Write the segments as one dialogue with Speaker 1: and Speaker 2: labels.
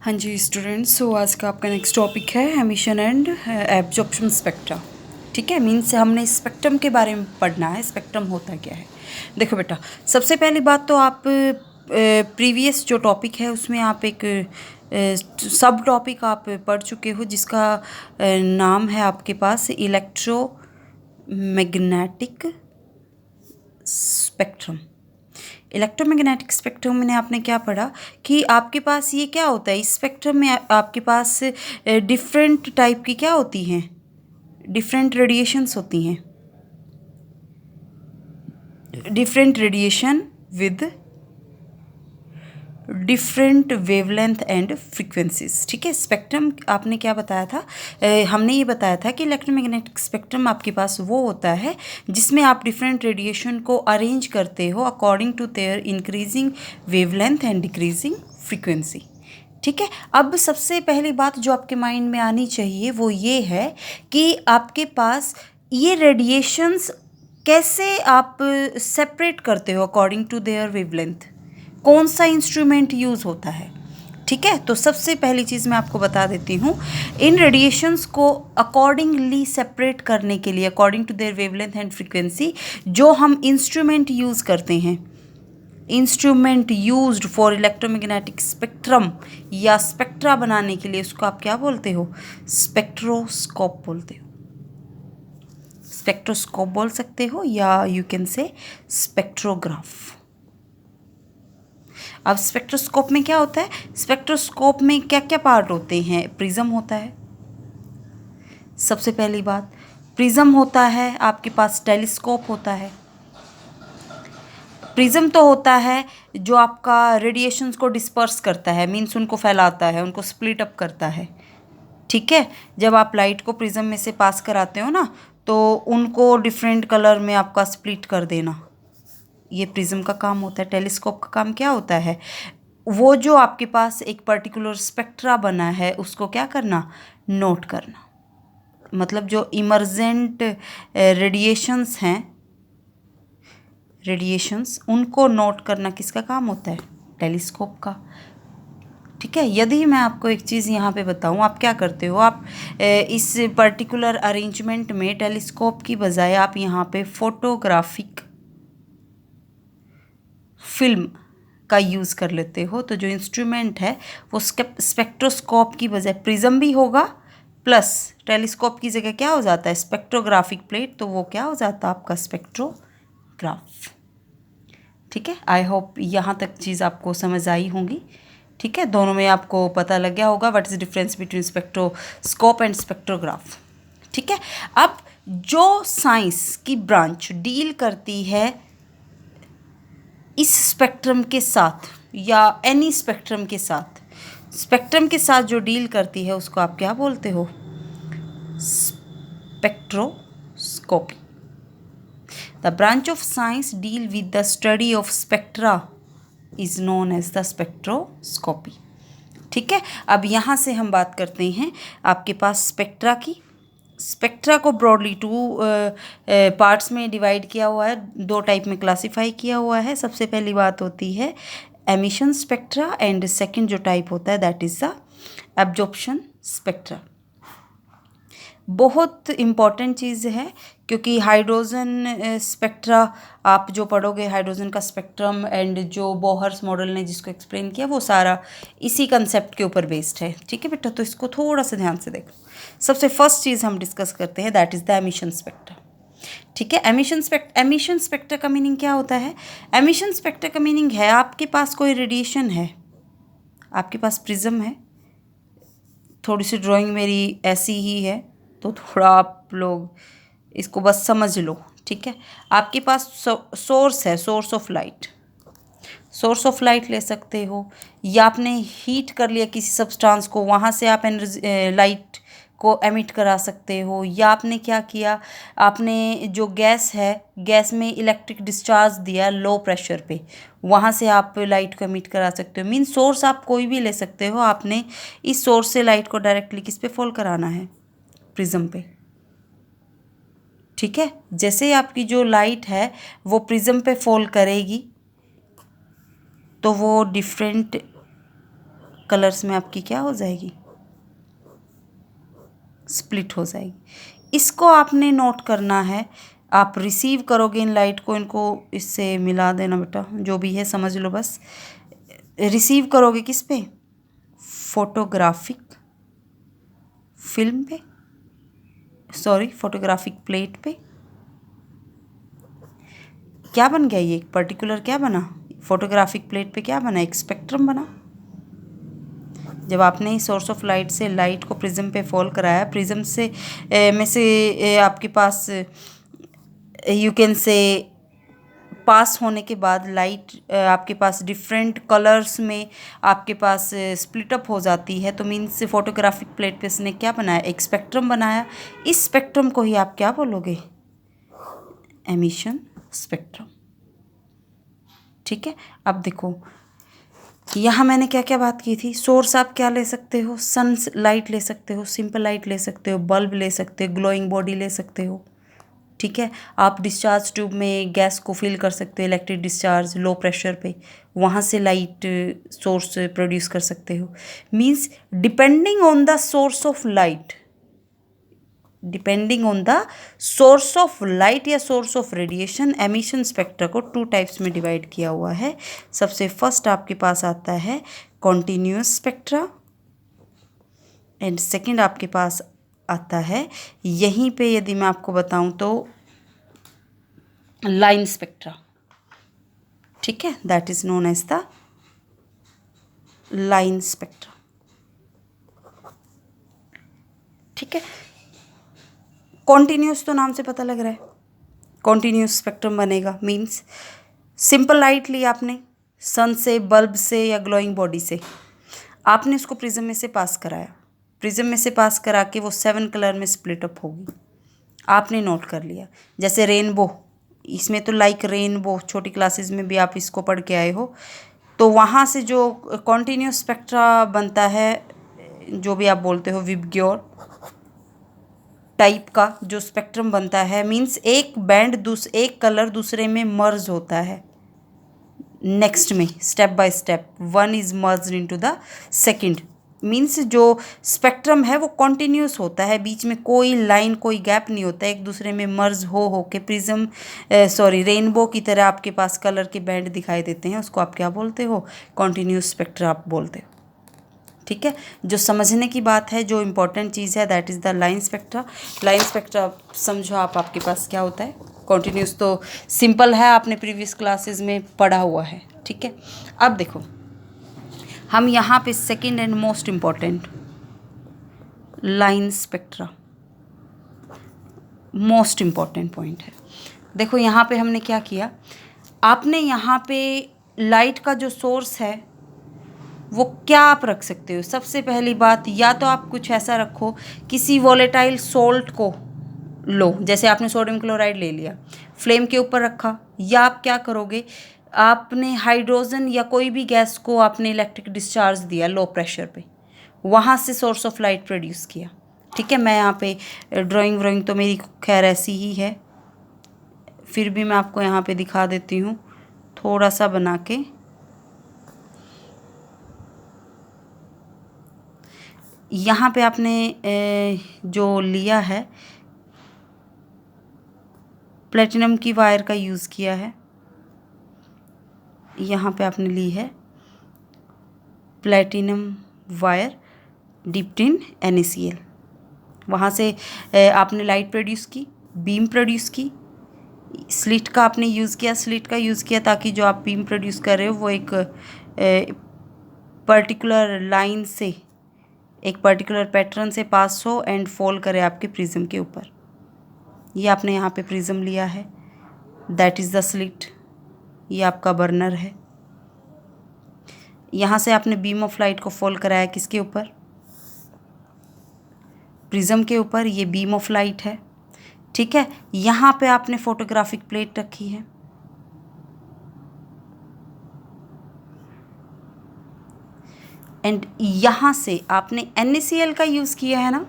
Speaker 1: हाँ जी स्टूडेंट्स, सो आज का आपका नेक्स्ट टॉपिक है एमिशन एंड एब्जॉर्प्शन स्पेक्ट्रा। ठीक है, मीन्स हमने स्पेक्ट्रम के बारे में पढ़ना है। स्पेक्ट्रम होता क्या है? देखो बेटा, सबसे पहली बात तो आप प्रीवियस जो टॉपिक है उसमें आप एक सब टॉपिक आप पढ़ चुके हो जिसका नाम है आपके पास इलेक्ट्रोमैग्नेटिक स्पेक्ट्रम। इलेक्ट्रोमैग्नेटिक स्पेक्ट्रम में आपने क्या पढ़ा कि आपके पास ये क्या होता है, इस स्पेक्ट्रम में आपके पास डिफरेंट टाइप की क्या होती हैं, डिफरेंट रेडिएशंस होती हैं, different radiation with different wavelength and frequencies. ठीक है, स्पेक्ट्रम आपने क्या बताया था, हमने ये बताया था कि इलेक्ट्रोमैग्नेटिक स्पेक्ट्रम आपके पास वो होता है जिसमें आप डिफरेंट रेडिएशन को अरेंज करते हो according to their increasing wavelength and decreasing frequency. ठीक है, अब सबसे पहली बात जो आपके माइंड में आनी चाहिए वो ये है कि आपके पास ये रेडिएशंस कैसे आप सेपरेट करते हो अकॉर्डिंग टू देयर वेवलेंथ, कौन सा इंस्ट्रूमेंट यूज़ होता है। ठीक है, तो सबसे पहली चीज़ मैं आपको बता देती हूँ, इन रेडिएशंस को अकॉर्डिंगली सेपरेट करने के लिए according to their wavelength and frequency जो हम इंस्ट्रूमेंट यूज़ करते हैं, instrument used for electromagnetic spectrum या स्पेक्ट्रा बनाने के लिए, उसको आप क्या बोलते हो, स्पेक्ट्रोस्कोप बोलते हो। स्पेक्ट्रोस्कोप बोल सकते हो या यू कैन से स्पेक्ट्रोग्राफ। अब स्पेक्ट्रोस्कोप में क्या होता है, स्पेक्ट्रोस्कोप में क्या क्या पार्ट होते हैं, प्रिज्म होता है सबसे पहली बात, प्रिज्म होता है, आपके पास टेलीस्कोप होता है। प्रिज्म तो होता है जो आपका रेडिएशंस को डिस्पर्स करता है, मीन्स उनको फैलाता है, उनको स्प्लिट अप करता है। ठीक है, जब आप लाइट को प्रिज्म में से पास कराते हो ना तो उनको डिफरेंट कलर में आपका स्प्लिट कर देना, ये प्रिज्म का काम होता है। टेलीस्कोप का काम क्या होता है, वो जो आपके पास एक पर्टिकुलर स्पेक्ट्रा बना है उसको क्या करना, नोट करना। मतलब जो इमर्जेंट रेडिएशंस हैं, रेडिएशंस उनको नोट करना किसका काम होता है, टेलीस्कोप का। ठीक है, यदि मैं आपको एक चीज़ यहाँ पे बताऊँ, आप क्या करते हो, आप इस पर्टिकुलर अरेंजमेंट में टेलीस्कोप की बजाय आप यहाँ पे फोटोग्राफिक फिल्म का यूज़ कर लेते हो, तो जो इंस्ट्रूमेंट है वो स्पेक्ट्रोस्कोप की बजाय प्रिज्म भी होगा, प्लस टेलीस्कोप की जगह क्या हो जाता है, स्पेक्ट्रोग्राफिक प्लेट, तो वो क्या हो जाता है आपका स्पेक्ट्रोग्राफ। ठीक है, आई होप यहाँ तक चीज़ आपको समझ आई होंगी। ठीक है, दोनों में आपको पता लग गया होगा what is difference between spectroscope and spectrograph. ठीक है, अब जो साइंस की ब्रांच डील करती है इस स्पेक्ट्रम के साथ या एनी स्पेक्ट्रम के साथ, स्पेक्ट्रम के साथ जो डील करती है उसको आप क्या बोलते हो, spectroscopy. The branch of science deal with the study of spectra is known as the spectroscopy. ठीक है, अब यहाँ से हम बात करते हैं आपके पास स्पेक्ट्रा की। स्पेक्ट्रा को ब्रॉडली टू पार्ट्स में डिवाइड किया हुआ है, दो टाइप में क्लासिफाई किया हुआ है। सबसे पहली बात होती है एमिशन स्पेक्ट्रा एंड सेकंड जो टाइप होता है that is the absorption spectra. बहुत इम्पॉर्टेंट चीज़ है क्योंकि हाइड्रोजन स्पेक्ट्रा आप जो पढ़ोगे, हाइड्रोजन का स्पेक्ट्रम एंड जो बोहर्स मॉडल ने जिसको एक्सप्लेन किया वो सारा इसी कंसेप्ट के ऊपर बेस्ड है। ठीक है बेटा, तो इसको थोड़ा सा ध्यान से देखो। सबसे फर्स्ट चीज़ हम डिस्कस करते हैं that is the emission spectra. ठीक है, एमिशन स्पेक्ट्रा का मीनिंग क्या होता है, एमिशन स्पेक्ट्रा का मीनिंग है आपके पास कोई रेडिएशन है, आपके पास प्रिज्म है, थोड़ी सी ड्राइंग मेरी ऐसी ही है तो थोड़ा आप लोग इसको बस समझ लो। ठीक है, आपके पास सोर्स है, source of light, source of light ले सकते हो, या आपने हीट कर लिया किसी सब्सटेंस को, वहाँ से आप एनर्जी लाइट को एमिट करा सकते हो, या आपने क्या किया, आपने जो गैस है, गैस में इलेक्ट्रिक डिस्चार्ज दिया लो प्रेशर पे, वहाँ से आप लाइट को एमिट करा सकते हो। मीन सोर्स आप कोई भी ले सकते हो, आपने इस सोर्स से लाइट को डायरेक्टली किस पे फॉल कराना है, प्रिज्म पे। ठीक है, जैसे आपकी जो लाइट है वो प्रिज्म पे फॉल करेगी तो वो डिफरेंट कलर्स में आपकी क्या हो जाएगी, स्प्लिट हो जाएगी। इसको आपने नोट करना है। आप रिसीव करोगे इन लाइट को, इनको इससे मिला देना बेटा, जो भी है समझ लो बस। रिसीव करोगे किस पे, फोटोग्राफिक फिल्म पे, सॉरी फोटोग्राफिक प्लेट पे। क्या बन गया ये, एक पर्टिकुलर क्या बना, फोटोग्राफिक प्लेट पे क्या बना, एक स्पेक्ट्रम बना। जब आपने सोर्स ऑफ लाइट से लाइट को प्रिज्म पे फॉल कराया, प्रिज्म से में से आपके पास यू कैन से पास होने के बाद लाइट आपके पास डिफरेंट कलर्स में आपके पास स्प्लिट अप हो जाती है, तो मीन्स फोटोग्राफिक प्लेट पे इसने क्या बनाया, एक स्पेक्ट्रम बनाया। इस स्पेक्ट्रम को ही आप क्या बोलोगे, एमिशन स्पेक्ट्रम। ठीक है, अब देखो यहाँ मैंने क्या क्या बात की थी। सोर्स आप क्या ले सकते हो, सन लाइट ले सकते हो, सिंपल लाइट ले सकते हो, बल्ब ले सकते हो, ग्लोइंग बॉडी ले सकते हो। ठीक है, आप डिस्चार्ज ट्यूब में गैस को फिल कर सकते हो, इलेक्ट्रिक डिस्चार्ज लो प्रेशर पे, वहाँ से लाइट सोर्स प्रोड्यूस कर सकते हो। Means depending on the source of light, depending on the source of light या source of radiation, emission spectra को 2 टाइप्स में डिवाइड किया हुआ है। सबसे फर्स्ट आपके पास आता है कॉन्टिन्यूस स्पेक्ट्रा, एंड सेकंड आपके पास आता है, यहीं पे यदि मैं आपको बताऊं तो लाइन स्पेक्ट्रा। ठीक है, that is known as the line spectra. ठीक है, कॉन्टिन्यूस तो नाम से पता लग रहा है, कॉन्टिन्यूस स्पेक्ट्रम बनेगा। मीन्स सिंपल लाइट ली आपने सन से, बल्ब से या ग्लोइंग बॉडी से, आपने उसको प्रिज्म में से पास कराया, प्रिज्म में से पास करा के वो 7 कलर में स्प्लिट अप होगी, आपने नोट कर लिया। जैसे रेनबो, इसमें तो लाइक रेनबो छोटी क्लासेस में भी आप इसको पढ़ के आए हो, तो वहाँ से जो कॉन्टिन्यूस स्पेक्ट्रा बनता है, जो भी आप बोलते हो विबग्योर टाइप का जो स्पेक्ट्रम बनता है, मीन्स एक बैंड एक कलर दूसरे में मर्ज होता है, नेक्स्ट में step by step one is merge into the second. Means जो स्पेक्ट्रम है वो कॉन्टिन्यूस होता है, बीच में कोई लाइन कोई गैप नहीं होता, एक दूसरे में मर्ज हो के प्रिज्म सॉरी रेनबो की तरह आपके पास कलर के बैंड दिखाई देते हैं, उसको आप क्या बोलते हो, कॉन्टिन्यूस स्पेक्ट्रा आप बोलते हो। ठीक है, जो समझने की बात है, जो इम्पोर्टेंट चीज़ है, that is the line spectra. Line spectra समझो आप, आपके पास क्या होता है, कॉन्टिन्यूस तो सिंपल है, आपने प्रीवियस क्लासेस में पढ़ा हुआ है। ठीक है, अब देखो हम यहाँ पे second and most important line spectra, most important point है। देखो यहाँ पे हमने क्या किया, आपने यहाँ पे लाइट का जो सोर्स है वो क्या आप रख सकते हो। सबसे पहली बात, या तो आप कुछ ऐसा रखो, किसी वोलेटाइल सोल्ट को लो, जैसे आपने सोडियम क्लोराइड ले लिया, फ्लेम के ऊपर रखा, या आप क्या करोगे, आपने हाइड्रोजन या कोई भी गैस को आपने इलेक्ट्रिक डिस्चार्ज दिया लो प्रेशर पे, वहाँ से सोर्स ऑफ लाइट प्रोड्यूस किया। ठीक है, मैं यहाँ पे ड्राइंग तो मेरी खैर ऐसी ही है, फिर भी मैं आपको यहाँ पे दिखा देती हूँ थोड़ा सा बना के। यहाँ पे आपने जो लिया है प्लेटिनम की वायर का यूज़ किया है, यहाँ पे आपने ली है platinum wire dipped in NaCl, वहाँ से आपने लाइट प्रोड्यूस की, बीम प्रोड्यूस की, स्लिट का आपने यूज़ किया, स्लिट का यूज़ किया ताकि जो आप बीम प्रोड्यूस कर रहे हो वो एक पर्टिकुलर लाइन से, एक पर्टिकुलर पैटर्न से पास हो एंड फॉल करे आपके प्रिज्म के ऊपर। ये आपने यहाँ पे प्रिज्म लिया है, दैट इज़ द स्लिट, ये आपका बर्नर है। यहाँ से आपने बीम ऑफ लाइट को फॉल कराया किसके ऊपर, प्रिज्म के ऊपर, ये बीम ऑफ लाइट है। ठीक है, यहाँ पे आपने फोटोग्राफिक प्लेट रखी है, एंड यहाँ से आपने NaCl का यूज़ किया है ना,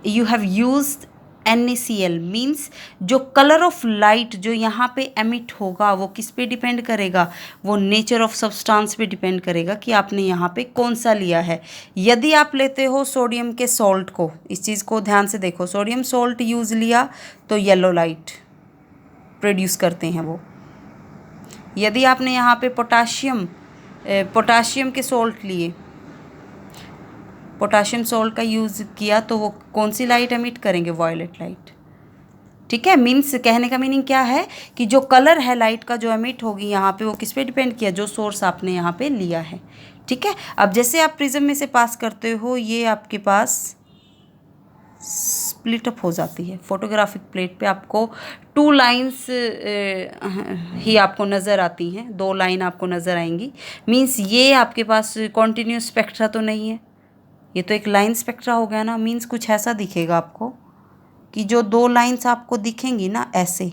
Speaker 1: you have used NaCl means जो कलर ऑफ लाइट जो यहाँ पे एमिट होगा वो किस पे डिपेंड करेगा, वो नेचर ऑफ सब्सटेंस पे डिपेंड करेगा कि आपने यहाँ पे कौन सा लिया है। यदि आप लेते हो सोडियम के सॉल्ट को, इस चीज़ को ध्यान से देखो, सोडियम सॉल्ट यूज़ लिया तो येलो लाइट प्रोड्यूस करते हैं वो। यदि आपने यहाँ पे पोटाशियम के सॉल्ट लिए, पोटाशियम सॉल्ट का यूज़ किया तो वो कौन सी लाइट एमिट करेंगे, वॉयलेट लाइट। ठीक है, मीन्स कहने का मीनिंग क्या है कि जो कलर है लाइट का जो एमिट होगी यहाँ पे वो किस पे डिपेंड किया, जो सोर्स आपने यहाँ पे लिया है। ठीक है, अब जैसे आप प्रिज्म में से पास करते हो ये आपके पास स्प्लिट अप हो जाती है। फोटोग्राफिक प्लेट पे आपको 2 लाइंस ही आपको नज़र आती हैं, 2 लाइन आपको नज़र आएंगी। मीन्स ये आपके पास कॉन्टिन्यूस स्पेक्ट्रा तो नहीं है, ये तो एक लाइन स्पेक्ट्रा हो गया ना। मीन्स कुछ ऐसा दिखेगा आपको कि जो 2 लाइंस आपको दिखेंगी ना ऐसे,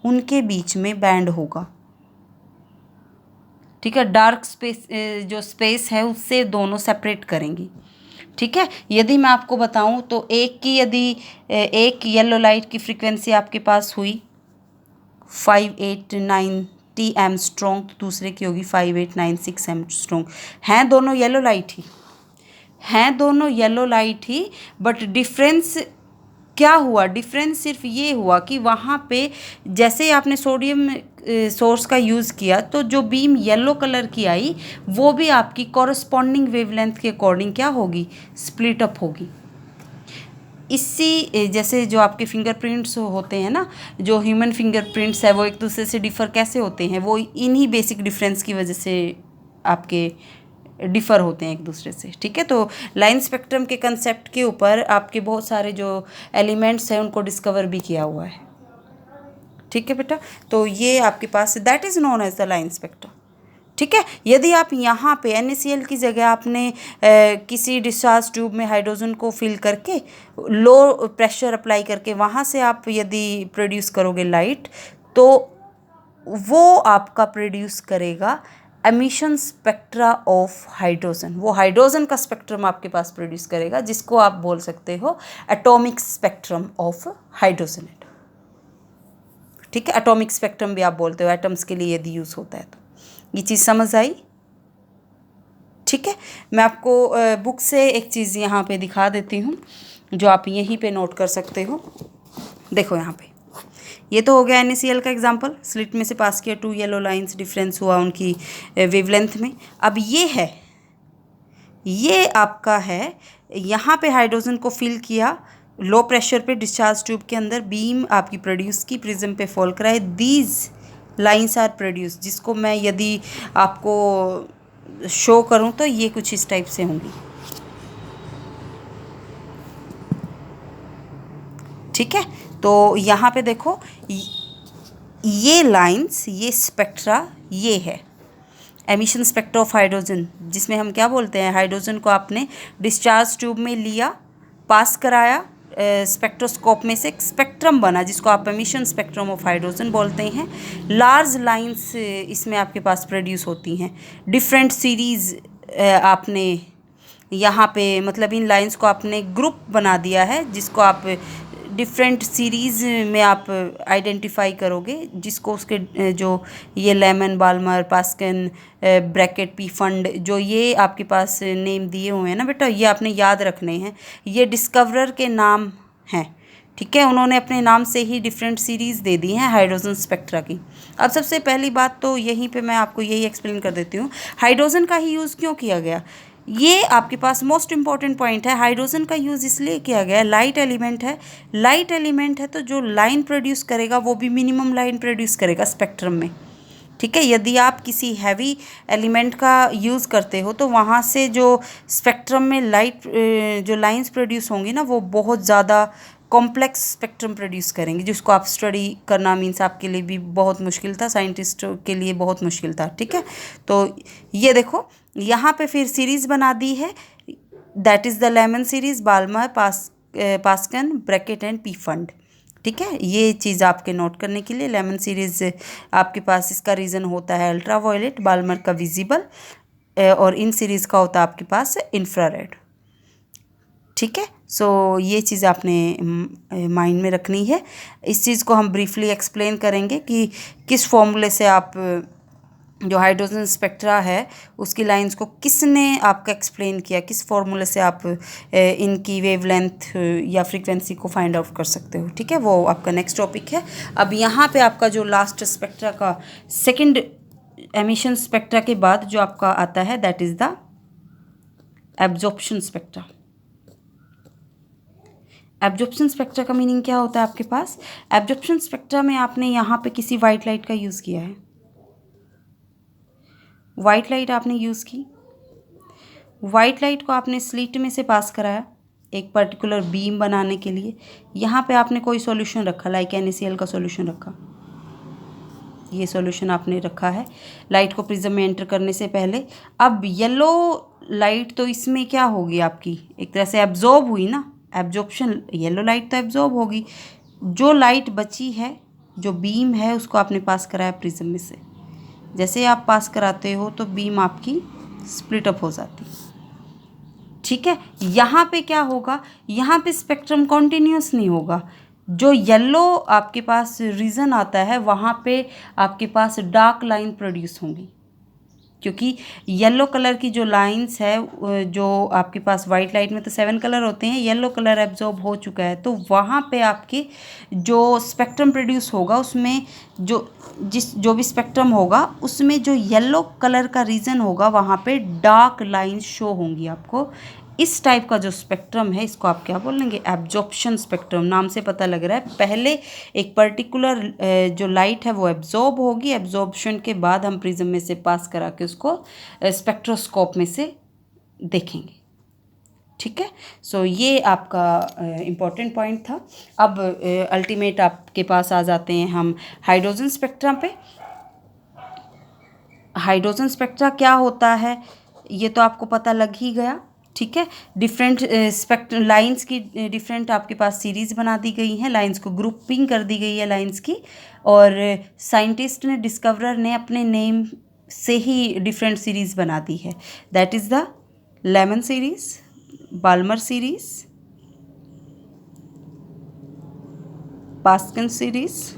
Speaker 1: उनके बीच में बैंड होगा। ठीक है, डार्क स्पेस जो स्पेस है उससे दोनों सेपरेट करेंगी। ठीक है, यदि मैं आपको बताऊं तो एक येलो लाइट की फ्रीक्वेंसी आपके पास हुई 589 एंगस्ट्रॉम, तो दूसरे की होगी 5896 एंगस्ट्रॉम। हैं दोनों yellow light he, but difference क्या हुआ, डिफरेंस सिर्फ ये हुआ कि वहाँ पे जैसे ही आपने सोडियम सोर्स का यूज़ किया तो जो बीम येलो कलर की आई वो भी आपकी कॉरस्पॉन्डिंग वेवलेंथ के अकॉर्डिंग क्या होगी, स्प्लिट अप होगी। इसी जैसे जो आपके फिंगरप्रिंट्स होते हैं ना, जो ह्यूमन फिंगरप्रिंट्स है वो एक दूसरे से डिफ़र कैसे होते हैं, वो इन्हीं बेसिक डिफरेंस की वजह से आपके डिफ़र होते हैं एक दूसरे से। ठीक है, तो लाइन स्पेक्ट्रम के कंसेप्ट के ऊपर आपके बहुत सारे जो एलिमेंट्स हैं उनको डिस्कवर भी किया हुआ है। ठीक है बेटा, तो ये आपके पास that is known as the line spectrum. ठीक है, यदि आप यहाँ पे NaCl की जगह आपने किसी डिस्चार्ज ट्यूब में हाइड्रोजन को फिल करके लो प्रेशर अप्लाई करके वहाँ से आप यदि प्रोड्यूस करोगे लाइट, तो वो आपका प्रोड्यूस करेगा एमिशन स्पेक्ट्रा ऑफ हाइड्रोजन। वो हाइड्रोजन का स्पेक्ट्रम आपके पास प्रोड्यूस करेगा, जिसको आप बोल सकते हो एटॉमिक स्पेक्ट्रम ऑफ हाइड्रोजन। ठीक है, एटॉमिक स्पेक्ट्रम भी आप बोलते हो, एटम्स के लिए यदि यूज़ होता है तो। ये चीज़ समझ आई? ठीक है, मैं आपको बुक से एक चीज़ यहाँ पे दिखा देती हूँ जो आप यहीं पे नोट कर सकते हो। देखो यहाँ पे, ये तो हो गया NaCl का एग्जांपल, स्लिट में से पास किया, 2 येलो लाइंस डिफरेंस हुआ उनकी वेवलेंथ में। अब ये आपका है, यहाँ पे हाइड्रोजन को फिल किया, लो प्रेशर पे डिस्चार्ज ट्यूब के अंदर बीम आपकी प्रोड्यूस की, प्रिज्म पे फॉल कराए, दीज लाइंस आर प्रोड्यूस, जिसको मैं यदि आपको शो करूं तो ये कुछ इस टाइप से होंगी। ठीक है, तो यहाँ पे देखो ये लाइंस, ये स्पेक्ट्रा, ये है एमिशन स्पेक्ट्रा ऑफ हाइड्रोजन, जिसमें हम क्या बोलते हैं, हाइड्रोजन को आपने डिस्चार्ज ट्यूब में लिया, पास कराया, स्पेक्ट्रोस्कोप में से एक स्पेक्ट्रम बना जिसको आप एमिशन स्पेक्ट्रम ऑफ हाइड्रोजन बोलते हैं। लार्ज लाइंस इसमें आपके पास प्रोड्यूस होती हैं, डिफरेंट सीरीज़ आपने यहाँ पे, मतलब इन लाइंस को आपने ग्रुप बना दिया है, जिसको आप डिफरेंट सीरीज़ में आप आइडेंटिफाई करोगे, जिसको उसके जो ये Lyman, Balmer, Paschen, Brackett, Pfund, जो ये आपके पास नेम दिए हुए हैं ना बेटा, ये आपने याद रखने हैं, ये डिस्कवरर के नाम हैं। ठीक है, उन्होंने अपने नाम से ही डिफरेंट सीरीज़ दे दी हैं हाइड्रोजन स्पेक्ट्रा की। अब सबसे पहली बात तो यहीं पे मैं आपको यही एक्सप्लेन कर देती हूँ, हाइड्रोजन का ही यूज़ क्यों किया गया। ये आपके पास मोस्ट इंपॉर्टेंट पॉइंट है, हाइड्रोजन का यूज़ इसलिए किया गया है, लाइट एलिमेंट है, लाइट एलिमेंट है तो जो लाइन प्रोड्यूस करेगा वो भी मिनिमम लाइन प्रोड्यूस करेगा स्पेक्ट्रम में। ठीक है, यदि आप किसी हैवी एलिमेंट का यूज़ करते हो तो वहाँ से जो स्पेक्ट्रम में लाइट जो लाइंस प्रोड्यूस होंगी ना, वो बहुत ज़्यादा कॉम्प्लेक्स स्पेक्ट्रम प्रोड्यूस करेंगे, जिसको आप स्टडी करना मीन्स आपके लिए भी बहुत मुश्किल था, साइंटिस्ट के लिए बहुत मुश्किल था। ठीक है, तो ये देखो यहाँ पे फिर सीरीज़ बना दी है, that is the Lyman series, Balmer, Paschen, Brackett and Pfund. ठीक है, ये चीज़ आपके नोट करने के लिए, लेमन सीरीज़ आपके पास इसका रीज़न होता है अल्ट्रा वायलेट, बाल्मर का विजिबल, और इन सीरीज़ का होता है आपके पास इंफ्रारेड। ठीक है, सो ये चीज़ आपने माइंड में रखनी है। इस चीज़ को हम ब्रीफली एक्सप्लेन करेंगे कि किस फॉर्मूले से आप जो हाइड्रोजन स्पेक्ट्रा है उसकी लाइंस को किसने आपका एक्सप्लेन किया, किस फॉर्मूले से आप इनकी वेवलेंथ या फ्रीक्वेंसी को फाइंड आउट कर सकते हो। ठीक है, वो आपका नेक्स्ट टॉपिक है। अब यहाँ पे आपका जो लास्ट स्पेक्ट्रा का सेकंड एमिशन स्पेक्ट्रा के बाद जो आपका आता है that is the absorption spectra. Absorption spectra का मीनिंग क्या होता है आपके पास? एब्जॉर्प्शन स्पेक्ट्रा में आपने यहाँ पे किसी वाइट लाइट का यूज़ किया है, वाइट लाइट आपने यूज़ की, वाइट लाइट को आपने स्लिट में से पास कराया एक पर्टिकुलर बीम बनाने के लिए। यहाँ पे आपने कोई सॉल्यूशन रखा, लाइक NaCl का सॉल्यूशन रखा, ये सॉल्यूशन आपने रखा है लाइट को प्रिज्म में एंटर करने से पहले। अब येलो लाइट तो इसमें क्या होगी आपकी, एक तरह से एब्जॉर्ब हुई ना, एब्जॉर्प्शन, येलो लाइट तो एब्जॉर्ब होगी। जो लाइट बची है, जो बीम है, उसको आपने पास कराया प्रिज्म में से। जैसे आप पास कराते हो तो बीम आपकी स्प्लिट अप हो जाती है। ठीक है, यहाँ पे क्या होगा, यहाँ पे स्पेक्ट्रम कॉन्टिन्यूस नहीं होगा। जो येलो आपके पास रीजन आता है वहाँ पे आपके पास डार्क लाइन प्रोड्यूस होंगी, क्योंकि येलो कलर की जो लाइंस है, जो आपके पास वाइट लाइट में तो 7 कलर होते हैं, येलो कलर एब्जॉर्ब हो चुका है, तो वहाँ पे आपके जो स्पेक्ट्रम प्रोड्यूस होगा उसमें जो भी स्पेक्ट्रम होगा उसमें जो येलो कलर का रीजन होगा वहाँ पे डार्क लाइंस शो होंगी आपको। इस टाइप का जो स्पेक्ट्रम है इसको आप क्या बोलेंगे, एब्जॉर्प्शन स्पेक्ट्रम। नाम से पता लग रहा है पहले एक पर्टिकुलर जो लाइट है वो एब्जॉर्ब होगी, एब्जॉर्प्शन के बाद हम प्रिज्म में से पास करा के उसको स्पेक्ट्रोस्कोप में से देखेंगे। ठीक है, सो ये आपका इम्पॉर्टेंट पॉइंट था। अब अल्टीमेट आपके पास आ जाते हैं हम हाइड्रोजन स्पेक्ट्रा पे। हाइड्रोजन स्पेक्ट्रा क्या होता है ये तो आपको पता लग ही गया। ठीक है, डिफरेंट स्पेक्ट्रम लाइंस की डिफरेंट आपके पास सीरीज़ बना दी गई हैं, लाइंस को ग्रुपिंग कर दी गई है लाइंस की, और साइंटिस्ट ने, डिस्कवरर ने अपने नेम से ही डिफरेंट सीरीज़ बना दी है। That is the Lyman series, Balmer series, Paschen series,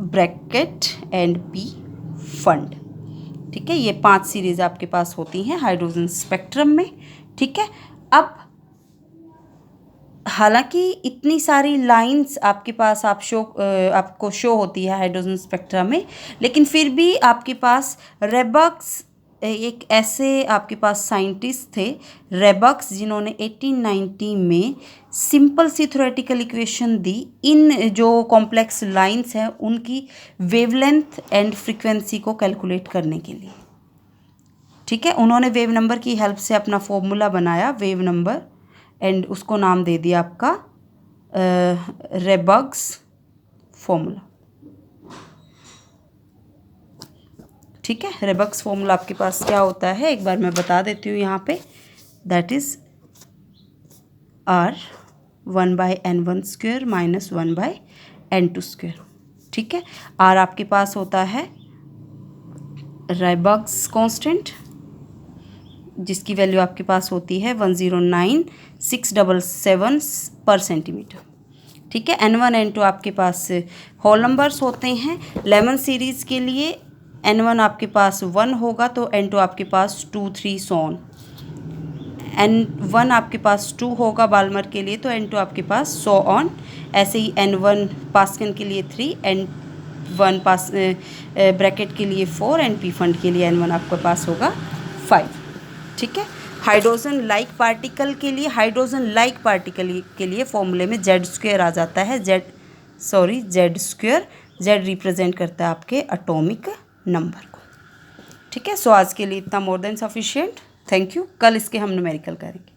Speaker 1: Brackett and Pfund. ठीक है, ये 5 सीरीज़ आपके पास होती हैं हाइड्रोजन स्पेक्ट्रम में। ठीक है, अब हालांकि इतनी सारी लाइंस आपके पास आपको शो होती है हाइड्रोजन स्पेक्ट्रा में, लेकिन फिर भी आपके पास रेबक्स, एक ऐसे आपके पास साइंटिस्ट थे रेबक्स, जिन्होंने 1890 में सिंपल सी थ्योरेटिकल इक्वेशन दी इन जो कॉम्प्लेक्स लाइंस हैं उनकी वेवलेंथ एंड फ्रीक्वेंसी को कैलकुलेट करने के लिए। ठीक है, उन्होंने वेव नंबर की हेल्प से अपना फॉर्मूला बनाया, वेव नंबर, एंड उसको नाम दे दिया आपका रेबक्स फॉर्मूला। ठीक है, रेबक्स फॉर्मूला आपके पास क्या होता है एक बार मैं बता देती हूँ यहाँ पे। That is R1/n1² - 1/n2²। ठीक है, R आपके पास होता है रेबक्स कांस्टेंट, जिसकी वैल्यू आपके पास होती है 109,677 पर सेंटीमीटर। ठीक है, N1 N2 आपके पास होल नंबर्स होते हैं। लेमन सीरीज़ के लिए N1 आपके पास 1 होगा तो N2 आपके पास 2, 3 सो ऑन। N1 आपके पास 2 होगा बाल्मर के लिए तो N2 आपके पास सो ऑन। ऐसे ही N1 पास्कन के लिए 3, N1 ब्रैकेट के लिए 4, एंड पी फंड के लिए N1 आपके पास होगा 5। ठीक है, हाइड्रोजन लाइक पार्टिकल के लिए फॉर्मूले में Z² आ जाता है। Z², Z रिप्रेजेंट करता है आपके एटॉमिक नंबर को। ठीक है, सो आज के लिए इतना more than sufficient. Thank you. कल इसके हम न्यूमेरिकल करेंगे।